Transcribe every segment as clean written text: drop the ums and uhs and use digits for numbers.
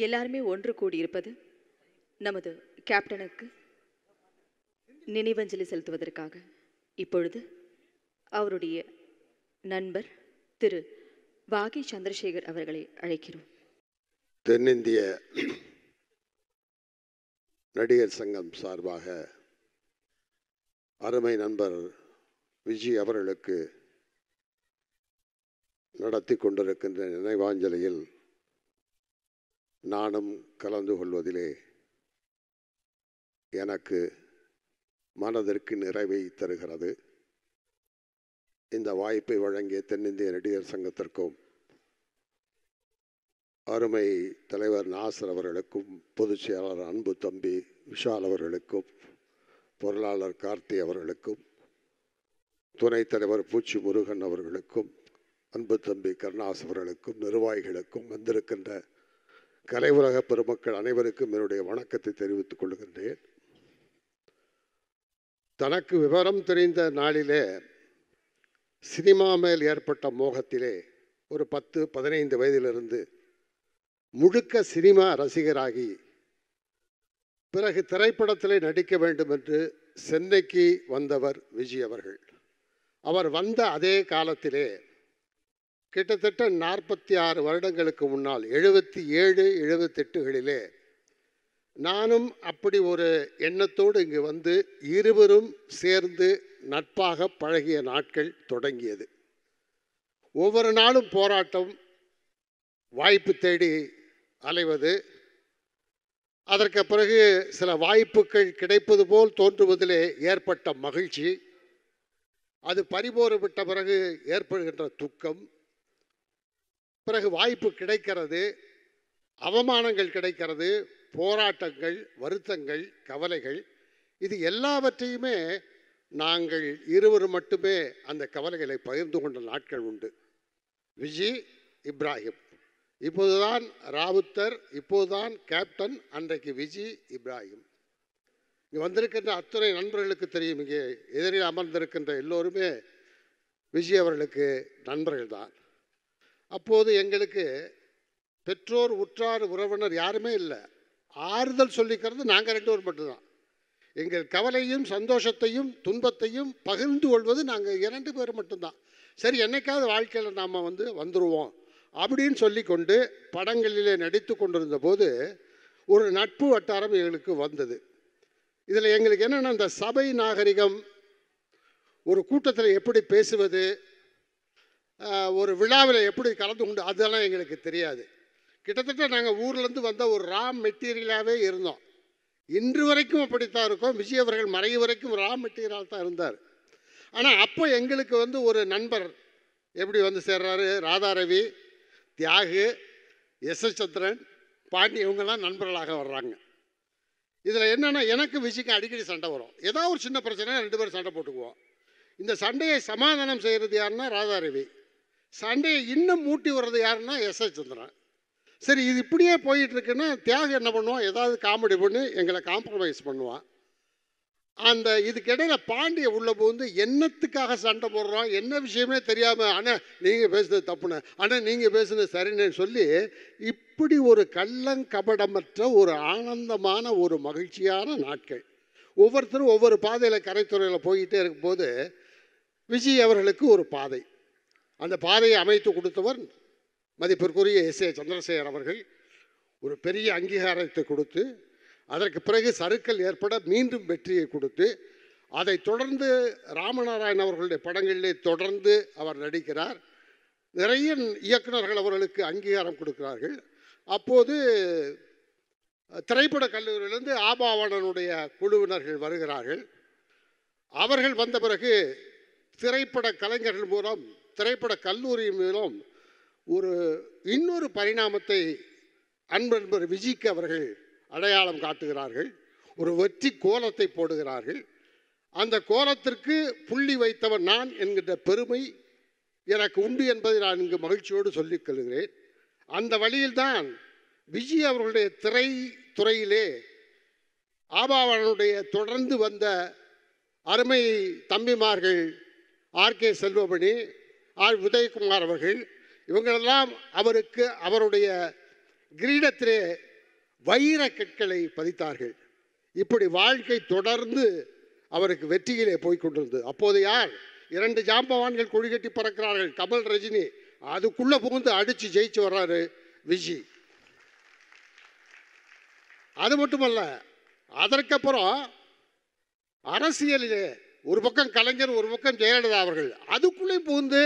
எல்லாருமே ஒன்று கூடியிருப்பது நமது கேப்டனுக்கு நினைவஞ்சலி செலுத்துவதற்காக. இப்பொழுது அவருடைய நண்பர் திரு வாகி சந்திரசேகர் அவர்களை அழைக்கிறோம். தென்னிந்திய நடிகர் சங்கம் சார்பாக அருமை நண்பர் விஜய் அவர்களுக்கு நடத்தி கொண்டிருக்கின்ற நினைவாஞ்சலியில் நானும் கலந்து கொள்வதிலே எனக்கு மனதிற்கு நிறைவை தருகிறது. இந்த வாய்ப்பை வழங்கிய தென்னிந்திய நடிகர் சங்கத்திற்கும் அருமை தலைவர் நாசர் அவர்களுக்கும், பொதுச் செயலாளர் அன்பு தம்பி விஷால் அவர்களுக்கும், பொருளாளர் கார்த்தி அவர்களுக்கும், துணைத் தலைவர் பூச்சி முருகன் அவர்களுக்கும், அன்பு தம்பி கருணாஸ் அவர்களுக்கும், நிர்வாகிகளுக்கும், வந்திருக்கின்ற கலையுலக பெருமக்கள் அனைவருக்கும் என்னுடைய வணக்கத்தை தெரிவித்துக் கொள்கின்றேன். தனக்கு விவரம் தெரிந்த நாளிலே சினிமா மேல் ஏற்பட்ட மோகத்திலே ஒரு 10-15 வயதிலிருந்து முழுக்க சினிமா ரசிகராகி பிறகு திரைப்படத்திலே நடிக்க வேண்டும் என்று சென்னைக்கு வந்தவர் விஜய் அவர்கள். அவர் வந்த அதே காலத்திலே கிட்டத்தட்ட 46 வருடங்களுக்கு முன்னால் 77-78களிலே நானும் அப்படி ஒரு எண்ணத்தோடு இங்கு வந்து இருவரும் சேர்ந்து நட்பாக பழகிய நாட்கள் தொடங்கியது. ஒவ்வொரு நாளும் போராட்டம், வாய்ப்பு தேடி அலைவது, அதற்கு பிறகு சில வாய்ப்புகள் கிடைப்பது போல் தோன்றுவதிலே ஏற்பட்ட மகிழ்ச்சி, அது பறிபோறு விட்ட பிறகு ஏற்படுகின்ற துக்கம், பிறகு வாய்ப்பு கிடைக்கிறது, அவமானங்கள் கிடைக்கிறது, போராட்டங்கள், வருத்தங்கள், கவலைகள், இது எல்லாவற்றையுமே நாங்கள் இருவரும் மட்டுமே அந்த கவலைகளை பகிர்ந்து கொண்ட நாட்கள் உண்டு. விஜய், இப்ராஹிம், இப்போதுதான் ராவுத்தர், இப்போதுதான் கேப்டன், அன்றைக்கு விஜய், இப்ராஹிம். இங்கே வந்திருக்கின்ற அத்துணை நண்பர்களுக்கு தெரியும், இங்கே எதிரில் அமர்ந்திருக்கின்ற எல்லோருமே விஜய் அவர்களுக்கு நண்பர்கள் தான். அப்போது எங்களுக்கு பெற்றோர், உற்றார், உறவினர் யாருமே இல்லை. ஆறுதல் சொல்லிக்கிறது நாங்கள் 2 பேர் மட்டும்தான். எங்கள் கவலையும் சந்தோஷத்தையும் துன்பத்தையும் பகிர்ந்து கொள்வது நாங்கள் 2 பேர் மட்டும்தான். சரி, என்னைக்காவது வாழ்க்கையில் நாம் வந்துடுவோம் அப்படின்னு சொல்லி கொண்டு படங்களிலே நடித்து கொண்டிருந்த போது ஒரு நட்பு வட்டாரம் எங்களுக்கு வந்தது. இதில் எங்களுக்கு என்னென்னா, இந்த சபை நாகரிகம், ஒரு கூட்டத்தில் எப்படி பேசுவது, ஒரு விழாவில் எப்படி கலந்து கொண்டு, அதெல்லாம் எங்களுக்கு தெரியாது. கிட்டத்தட்ட நாங்கள் ஊர்லேருந்து வந்த ஒரு ரா மெட்டீரியலாகவே இருந்தோம். இன்று வரைக்கும் அப்படித்தான் இருக்கோம். விஜய் அவர்கள் மறைவு வரைக்கும் ரா மெட்டீரியலாக தான் இருந்தார். ஆனால் அப்போ எங்களுக்கு ஒரு நண்பர் எப்படி சேர்றாரு, ராதாரவி, தியாகு, எஸ்.எஸ். சந்திரன், பாண்டி, இவங்கெல்லாம் நண்பர்களாக வர்றாங்க. இதில் என்னென்னா, எனக்கு விஜய்க்கு அடிக்கடி சண்டை வரும். ஏதாவது ஒரு சின்ன பிரச்சனை 2 பேரும் சண்டை போட்டுக்குவோம். இந்த சண்டையை சமாதானம் செய்கிறது யாருன்னா ராதாரவி, சண்டையை இன்னும் மூட்டி வர்றது யாருன்னா எஸ்.எஸ். சந்திரன். சரி, இது இப்படியே போயிட்டுருக்குன்னா தியாகு என்ன பண்ணுவான், ஏதாவது காமெடி பண்ணி எங்களை காம்ப்ரமைஸ் பண்ணுவான். அந்த இதுக்கிடையில் பாண்டியை உள்ள போந்து என்னத்துக்காக சண்டை போடுறோம், என்ன விஷயமே தெரியாமல், ஆனால் நீங்கள் பேசுனது தப்புன்னு, ஆனால் நீங்கள் பேசுனது சரின்னு சொல்லி இப்படி ஒரு கள்ளங்கபடமற்ற ஒரு ஆனந்தமான ஒரு மகிழ்ச்சியான நாட்கள். ஒவ்வொருத்தரும் ஒவ்வொரு பாதையில் கரைத்துறையில் போய்கிட்டே இருக்கும்போது விஜய் அவர்களுக்கு ஒரு பாதை, அந்த பாதையை அமைத்து கொடுத்தவர் மதிப்பிற்குரிய எஸ்.ஏ. சந்திரசேகர் அவர்கள். ஒரு பெரிய அங்கீகாரத்தை கொடுத்து, அதற்கு பிறகு சறுக்கல் ஏற்பட மீண்டும் வெற்றியை கொடுத்து, அதை தொடர்ந்து ராமநாராயணன் அவர்களுடைய படங்களிலே தொடர்ந்து அவர் நடிக்கிறார். நிறைய இயக்குநர்கள் அவர்களுக்கு அங்கீகாரம் கொடுக்கிறார்கள். அப்போது திரைப்பட கல்லூரியிலிருந்து ஆபாவணனுடைய குழுவினர்கள் வருகிறார்கள். அவர்கள் வந்த பிறகு திரைப்பட கலைஞர்கள் மூலம், திரைப்பட கல்லூரி மூலம் இன்னொரு பரிணாமத்தை அன்பர் விஜய்க்கு அவர்கள் அடையாளம் காட்டுகிறார்கள். ஒரு வெற்றி கோலத்தை போடுகிறார்கள். அந்த கோலத்திற்கு புள்ளி வைத்தவர் நான் என்கின்ற பெருமை எனக்கு உண்டு என்பதை நான் இங்கு மகிழ்ச்சியோடு சொல்லிக் கொள்கிறேன். அந்த வழியில்தான் விஜய் அவர்களுடைய திரைத்துறையிலே ஆபாவனுடைய தொடர்ந்து வந்த அருமை தம்பிமார்கள் ஆர்.கே. செல்வமணி, ஆர். உதயகுமார் அவர்கள், இவங்களெல்லாம் அவருக்கு அவருடைய கிரீடத்திலே வைர கற்களை பதித்தார்கள். இப்படி வாழ்க்கை தொடர்ந்து அவருக்கு வெற்றியிலே போய்கொண்டிருந்தது. அப்போது யார்? 2 ஜாம்பவான்கள் கொடி கட்டி பறக்கிறார்கள், கமல், ரஜினி. அதுக்குள்ள புகுந்து அடிச்சு ஜெயிச்சு வர்றாரு விஜய். அது மட்டுமல்ல, அதற்கப்புறம் அரசியலிலே ஒரு பக்கம் கலைஞர், ஒரு பக்கம் ஜெயலலிதா அவர்கள், அதுக்குள்ளேயும் புகுந்து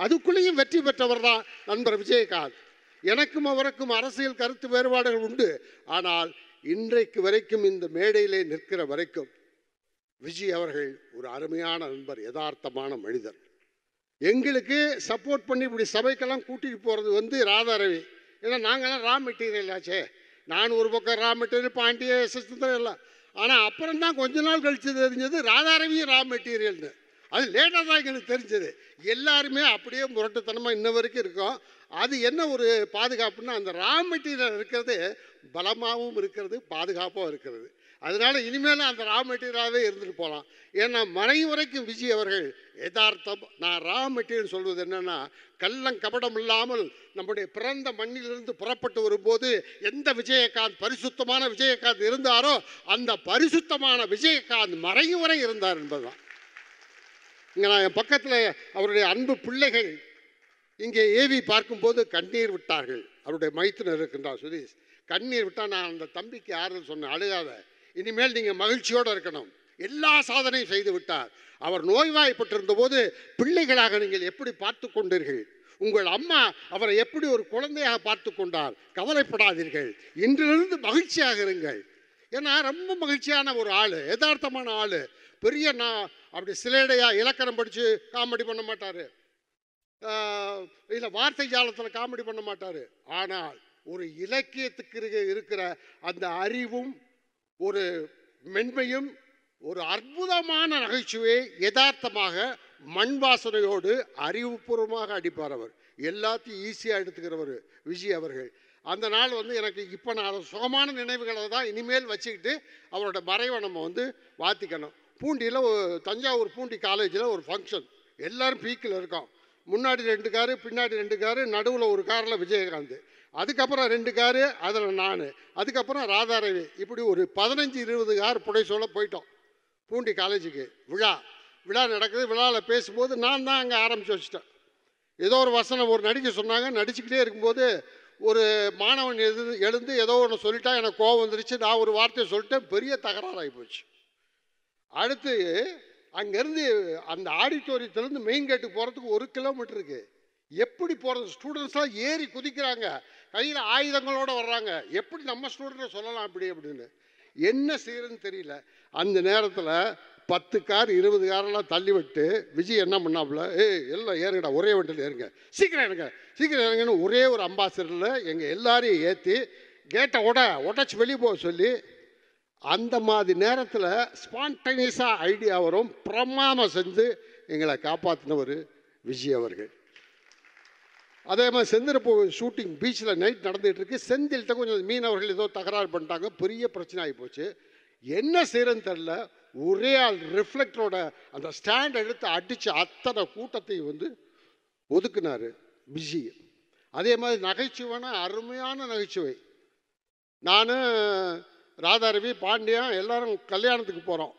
அதுக்குள்ளேயும் வெற்றி பெற்றவர் தான் நண்பர் விஜயகாந்த். எனக்கும் அவருக்கும் அரசியல் கருத்து வேறுபாடுகள் உண்டு. ஆனால் இன்றைக்கு வரைக்கும் இந்த மேடையிலே நிற்கிற வரைக்கும் விஜய் அவர்கள் ஒரு அருமையான நண்பர், யதார்த்தமான மனிதர். எங்களுக்கு சப்போர்ட் பண்ணி இப்படி சபைக்கெல்லாம் கூட்டிகிட்டு போகிறது ராதாரவி. ஏன்னா நாங்கள்லாம் ரா மெட்டீரியல் ஆச்சே. நான் ஒரு பக்கம் ரா மெட்டீரியல், பாண்டிய சிஸ்டம் எல்லாம். ஆனால் அப்புறம் தான் கொஞ்ச நாள் கழித்து தெரிஞ்சது ராதாரவியும் ரா மெட்டீரியல்னு. அது லேட்டாக தான் எங்களுக்கு தெரிஞ்சது. எல்லாருமே அப்படியே முரட்டுத்தனமாக இன்ன வரைக்கும் இருக்கோம். அது என்ன ஒரு பாதுகாப்புன்னா, அந்த ரா மெட்டீரியல் இருக்கிறது பலமாகவும் இருக்கிறது, பாதுகாப்பாகவும் இருக்கிறது. அதனால இனிமேல் அந்த ரா மெட்டீரியலாகவே இருந்துட்டு போகலாம். ஏன்னா மறைவு வரைக்கும் விஜய் அவர்கள் யதார்த்தம். நான் ரா மெட்டீரியல் சொல்வது என்னென்னா, கள்ளம் கபடம் இல்லாமல் நம்முடைய பிறந்த மண்ணிலிருந்து புறப்பட்டு வரும்போது எந்த விஜயகாந்த் பரிசுத்தமான விஜயகாந்த் இருந்தாரோ அந்த பரிசுத்தமான விஜயகாந்த் மறைவு வரை இருந்தார் என்பதுதான். இங்கே நான் என் பக்கத்தில் அவருடைய அன்பு பிள்ளைகள் இங்கே ஏவி பார்க்கும்போது கண்ணீர் விட்டார்கள். அவருடைய மைத்துனர் இருக்கின்றார் சுதீஷ். கண்ணீர் விட்டால் நான் அந்த தம்பிக்கு ஆறுதல் சொன்னேன், அழுகாத, இனிமேல் நீங்கள் மகிழ்ச்சியோடு இருக்கணும். எல்லா சாதனையும் செய்து விட்டார். அவர் நோய்வாய்ப்பட்டிருந்த போது பிள்ளைகளாக நீங்கள் எப்படி பார்த்து கொண்டீர்கள்? உங்கள் அம்மா அவரை எப்படி ஒரு குழந்தையாக பார்த்து கொண்டார்? கவலைப்படாதீர்கள், இன்றிலிருந்து மகிழ்ச்சியாக இருங்கள். ஏன்னா ரொம்ப மகிழ்ச்சியான ஒரு ஆள், யதார்த்தமான ஆள். பெரிய நான் அப்படி சிலேடையாக இலக்கணம் படித்து காமெடி பண்ண மாட்டார், இல்லை வார்த்தை ஜாலத்தில் காமெடி பண்ண மாட்டார். ஆனால் ஒரு இலக்கியத்துக்கு இருக்கிற அந்த அறிவும் ஒரு மென்மையும் ஒரு அற்புதமான நகைச்சுவை யதார்த்தமாக மண் வாசனையோடு அறிவுபூர்வமாக அடிப்பார். அவர் எல்லாத்தையும் ஈஸியாக எடுத்துக்கிறவர் விஜய் அவர்கள். அந்த நாள் எனக்கு இப்போ நான் சுகமான நினைவுகளை தான் இனிமேல் வச்சுக்கிட்டு அவரோட மறைவை நம்ம வாத்திக்கணும். பூண்டியில் தஞ்சாவூர் பூண்டி காலேஜில் ஒரு ஃபங்க்ஷன், எல்லோரும் பீக்கில் இருக்கோம். முன்னாடி 2 காரு, பின்னாடி 2 காரு, நடுவில் ஒரு காரில் விஜயகாந்த், அதுக்கப்புறம் 2 காரு, அதில் நான், அதுக்கப்புறம் ராதாரவி. இப்படி ஒரு 15-20 கார் புடைசோல போயிட்டோம் பூண்டி காலேஜுக்கு. விழா நடக்குது. விழாவில் பேசும்போது நான் தான் அங்கே ஆரம்பித்து வச்சுட்டேன். ஏதோ ஒரு வசனம் ஒரு நடிக்க சொன்னாங்க. நடிச்சுக்கிட்டே இருக்கும்போது ஒரு மாணவன் எழுந்து ஏதோ ஒன்று சொல்லிட்டா எனக்கு கோவம் வந்துருச்சு. நான் ஒரு வார்த்தையை சொல்லிட்டேன், பெரிய தகராறாகி போச்சு. அடுத்து அங்கேருந்து அந்த ஆடிட்டோரியத்திலேருந்து மெயின் கேட்டுக்கு போகிறதுக்கு 1 கிலோமீட்டர் இருக்குது. எப்படி போகிறது? ஸ்டூடெண்ட்ஸ்லாம் ஏறி குதிக்கிறாங்க, கையில் ஆயுதங்களோடு வர்றாங்க. எப்படி நம்ம ஸ்டூடெண்ட்டை சொல்லலாம் அப்படின்னு என்ன செய்யறதுன்னு தெரியல. அந்த நேரத்தில் 10 கார் 20 காரெல்லாம் தள்ளி விட்டு விஜய் என்ன பண்ணாப்புல, எல்லாம் ஏறுங்கடா, ஒரே வண்டியில் ஏறுங்க, சீக்கிரம் இறங்குன்னு ஒரே ஒரு அம்பாசிடரில் எங்கள் எல்லாரையும் ஏற்றி கேட்டை உடச்சி வெளியே போக சொல்லி, அந்த மாதிரி நேரத்தில் ஸ்பான்டேனியஸாக ஐடியா வரும், பிரமாதம் செஞ்சு எங்களை காப்பாற்றினவர் விஜய் அவர்கள். அதே மாதிரி செந்திரப்பூ ஷூட்டிங் பீச்சில் நைட் நடந்துகிட்டு இருக்கு. செந்தில்கிட்ட கொஞ்சம் மீனவர்கள் ஏதோ தகராறு பண்ணிட்டாங்க, பெரிய பிரச்சனை ஆகி போச்சு. என்ன செய்யறதுன்னு தெரில. ஒரே ஆள் ரிஃப்ளெக்டரோட அந்த ஸ்டாண்ட் எடுத்து அடித்து அத்தனை கூட்டத்தையும் ஒதுக்குனார் விஜய். அதே மாதிரி நகைச்சுவைனா அருமையான நகைச்சுவை. நான், ராதாரவி, பாண்டியன் எல்லாரும் கல்யாணத்துக்கு போகிறோம்.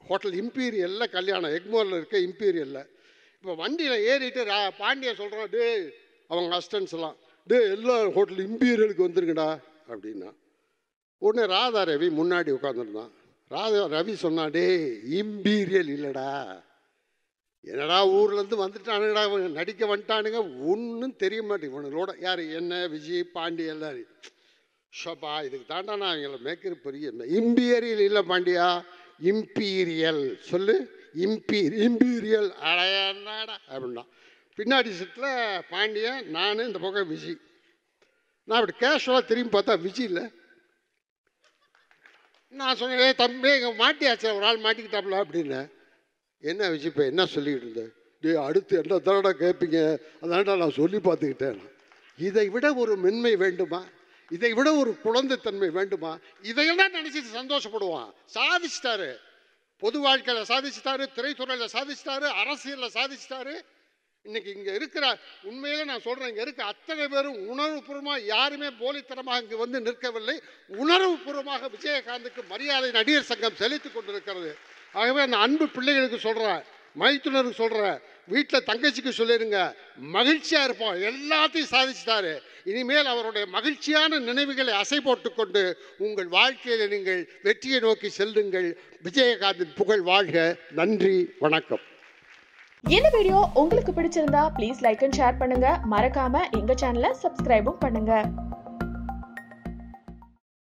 ஹோட்டல் இம்பீரியலில் கல்யாணம், எக்மோரில் இருக்க இம்பீரியலில். இப்போ வண்டியில் ஏறிட்டு பாண்டியன் சொல்கிறான், டே அவங்க அசிஸ்டன்ஸ் எல்லாம், எல்லாம் ஹோட்டல் இம்பீரியலுக்கு வந்துருங்கடா அப்படின்னா. உடனே ராதாரவி முன்னாடி உட்காந்துருந்தான். ரவி சொன்னா, டே இம்பீரியல் இல்லைடா, என்னடா ஊர்லேருந்து வந்துட்டானுங்கடா, நடிக்க வந்துட்டானுங்க, ஒன்றும் தெரிய மாட்டேங்க இவனோட. யார்? என்ன, விஜய், பாண்டிய எல்லாரும். ஷோப்பா, இதுக்கு தாண்டா நான் எங்களை மேய்க்கிற பெரிய இம்பீரியல் இல்லை பாண்டியா, இம்பீரியல் சொல்லு, இம்பீரியல் அடையாடா அப்படின்னா. பின்னாடி சீட்டில் பாண்டியன், நான், இந்த பக்கம் விஜய். நான் அப்படி கேஷுவலாக திரும்பி பார்த்தா விஜய் இல்லை. நான் சொன்னேன், தம்பி இங்கே மாட்டியாச்சு, ஒரு ஆள் மாட்டிக்கிட்டாப்புல அப்படின்னு. என்ன விஜய் இப்போ என்ன சொல்லிக்கிட்டு இருந்தேன்? அடுத்து என்ன தடவை கேட்பீங்க, அதான்டா நான் சொல்லி பார்த்துக்கிட்டேன். இதை விட ஒரு மென்மை வேண்டுமா? இதை விட ஒரு குழந்தைத்தன்மை வேண்டுமா? இதையெல்லாம் நினச்சிட்டு சந்தோஷப்படுவான். சாதிச்சிட்டாரு, பொது வாழ்க்கையில் சாதிச்சிட்டாரு, திரைத்துறையில் சாதிச்சிட்டாரு, அரசியலில் சாதிச்சிட்டாரு. இன்னைக்கு இங்கே இருக்கிற உண்மையிலே நான் சொல்கிறேன், இங்கே இருக்க அத்தனை பேரும் உணர்வுபூர்வமாக, யாருமே போலித்தனமாக இங்கே வந்து நிற்கவில்லை. உணர்வுபூர்வமாக விஜயகாந்துக்கு மரியாதை நடிகர் சங்கம் செலுத்தி கொண்டிருக்கிறது. ஆகவே அந்த அன்பு பிள்ளைகளுக்கு சொல்கிறேன், மைத்துனருக்கு சொல்கிறேன், வீட்டில் தங்கச்சிக்கு சொல்லிடுங்க, மகிழ்ச்சியாக இருப்போம், எல்லாத்தையும் சாதிச்சுட்டாரு. இனிமேல் அவருடைய மகிழ்ச்சியான நினைவுகளை அசை போட்டுக்கொண்டு உங்கள் வாழ்க்கையில் நீங்கள் வெற்றியை நோக்கி செல்லுங்கள். விஜயகாந்தின் புகழ் வாழ்க. நன்றி, வணக்கம். இந்த வீடியோ உங்களுக்கு பிடிச்சிருந்தா ப்ளீஸ் லைக் அண்ட் ஷேர் பண்ணுங்க. மறக்காம எங்க சேனலை சப்ஸ்கிரைபும் பண்ணுங்க.